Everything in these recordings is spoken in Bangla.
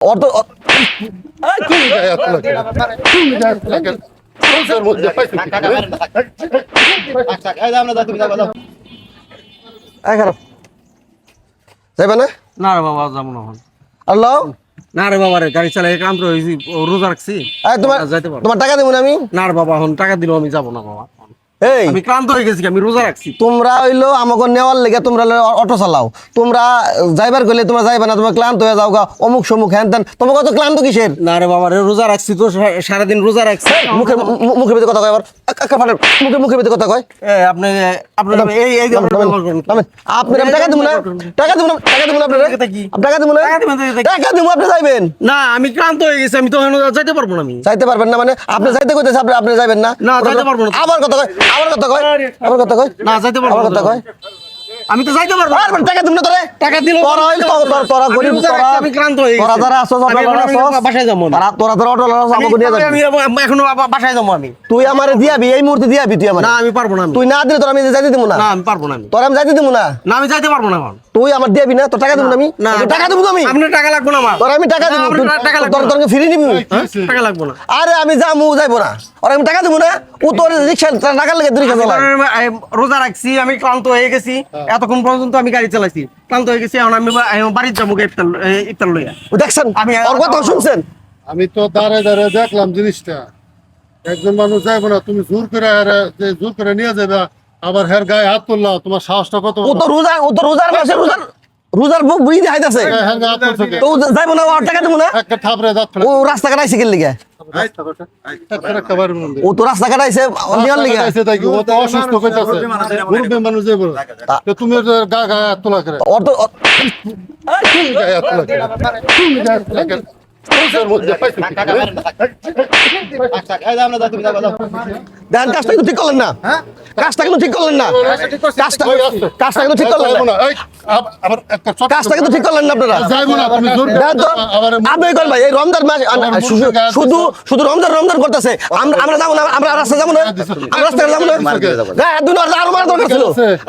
অত তুমি গায়ে হাত লাগে তুমি গায়ে হাত লাগে তোর মধ্যে পাইছো এই খারাপ যাইবা না না রে বাবা যাবো না আল্লাহ না রে বাবা রে গাড়ি চালাই ক্লান্ত হয়েছি রোজা রাখছি এই তোমার যাইতে পারবো তোমার টাকা দেবো না আমি না রে বাবা এখন টাকা দিলেও আমি যাবো না বাবা এই আমি ক্লান্ত হয়ে গেছি আমি রোজা রাখছি তোমরা হইলো আমাকে নেওয়ার লেগে তোমরা অটো চালাও তোমরা যাইবার গেলে তোমরা যাইবা না তোমরা ক্লান্ত হয়ে যাও গা অমুক সমুক হ্যান ত্যান তোমাকে কত ক্লান্ত কিসের না রে বাবা রে রোজা রাখছি তো সারাদিন রোজা রাখছি মুখের মুখের ভিতরে কথা কয় আবার মুখের ভিতরে কথা কয় আপনি আপনার এই এই আপনার আমি টাকা দেবো না টাকা দেবো না টাকা দেবো না আপনার টাকা দেবো না টাকা দেবো আপনি যাইবেন না আমি ক্লান্ত হয়ে গেছি আমি তো এখন যাইতে পারবো না আমি যাইতে পারবেন না মানে আপনি যাইতে কইতেছে আপনি যাইবেন না না যাইতে পারবো না আবার কথা কয় আবার কথা কয় আবার কথা কয় না যাইতে পারবো আবার না কথা কয় আমি তো যাইতে পারবো না আর টাকা দেবো না তোরে টাকা দিল তোরা হইল তোরা গরিব আমি ক্লান্ত হয়ে গেছি তোরা যারা আসো বাসায় যাবো না তোরা অটো আমাকে নিয়ে যাবি আমি এখনো বাসায় যাবো আমি তুই আমারে দিয়াবি এই মুহূর্তে দিয়াবি তুই আমার না আমি পারবো না তুই না দিলে তোর আমি যাইতে দেবো না না আমি পারবো না আমি তোর আমি যাইতে দেবো না না আমি যাইতে পারবো না এখন তুই আমার দিয়াবি না তোর টাকা দেবো না আমি না তোর টাকা দেবো আমি আপনার টাকা লাগবে না আমার তোর আমি টাকা দেবো টাকা লাগবে তোর তোরকে ফিরে নিবি টাকা লাগবে না আরে আমি যাবো যাইবো না ওর আমি টাকা দেবো না ও তোর রিক্সা টাকা লেগে রিক্সা চালায় রোজা রাখছি আমি ক্লান্ত হয়ে গেছি এতক্ষণ পর্যন্ত আমি গাড়ি চালাইছি ক্লান্ত হয়ে গেছি এখন আমি বাড়িতে যাবো ইফতার লইয়া দেখছেন আমি ওর কথা শুনছেন আমি তো দাঁড়ায় দাঁড়ায় দেখলাম জিনিসটা একজন মানুষ যাইবো না তুমি জোর করে নিয়ে যাবে আবার হের গায়ে হাত তুললা তোমার সাহসটা কত ও তো রোজার মাসে রোজার বুঝি দেখাইতেছে হের গায়ে হাত তুলছে তো যাইবো না ওর টাকা দেবো না একটা থাপড়ে দাঁত ও রাস্তা কাটাইছে কে লিগে ও তো রাস্তা কাটাইছে নেওয়ার লিগে অসুস্থ কইতাছে মুরব্বী মানুষ যাইবো তো তুমি গা গায়ে হাত তোলা করে ওর তো তুমি গায়ে হাত তোলা করে তুমি গায়ে হাত তোলা করে তোর মধ্যে পাইছো দেখেন কাজটা কিন্তু ঠিক করলেন না কাজটা কিন্তু ঠিক করলেন না কাজটা কিন্তু ঠিক করলেন না আবার একটা ছোট কাজটা কিন্তু ঠিক করলেন না আপনারা যাইবো না তুমি জোর দেখেন তো আপনি করেন ভাই এই রমজান মাস শুধু রমজান করতেছে আমরা যাবো না আমরা রাস্তা যাবো না আমরা রাস্তা যাবো না আরো মারা দরকার ছিল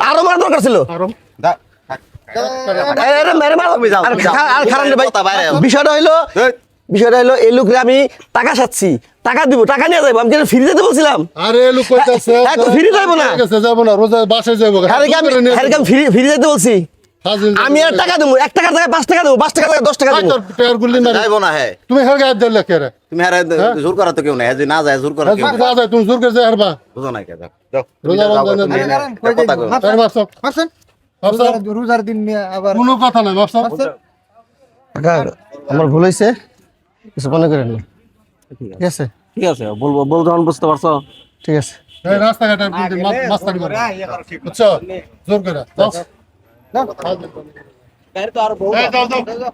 আরো মারা দরকার ছিল বিষয়টা হইলো এই লোকরে আমি টাকা চাচ্ছি টাকা দিব টাকা নিয়ে যাবো আমি ফিরে যেতে বলছিলাম আরে লোক কইতাছে ফিরে যাবো না যাবো না রোজা বাসে যাবো ফিরে যেতে বলছি আমি আর টাকা দেবো 1 টাকার জায়গায় 5 টাকা দেবো 5 টাকার জায়গায় 10 টাকা দেবো যাইবো না হ্যাঁ তুমি হের গায়ে দিলে কে রে তুমি হারে জোর করা তো কেউ নাই যদি না যায় জোর করা কেউ না যায় তুমি জোর করে যাই হারবা বুঝো নাই কে যাও রোজা রমজানের কথা কও আর মাসব মাসেন রোজার দিন নিয়ে আবার কোনো কথা নাই মাসব টাকা আমার ভুল হয়েছে কিছু মনে করেন না ঠিক আছে ঠিক আছে বলবো যখন বুঝতে পারছো ঠিক আছে এই রাস্তাঘাটে মাস্তানি করে বুঝছো জোর করে যাও না এই দাও দাও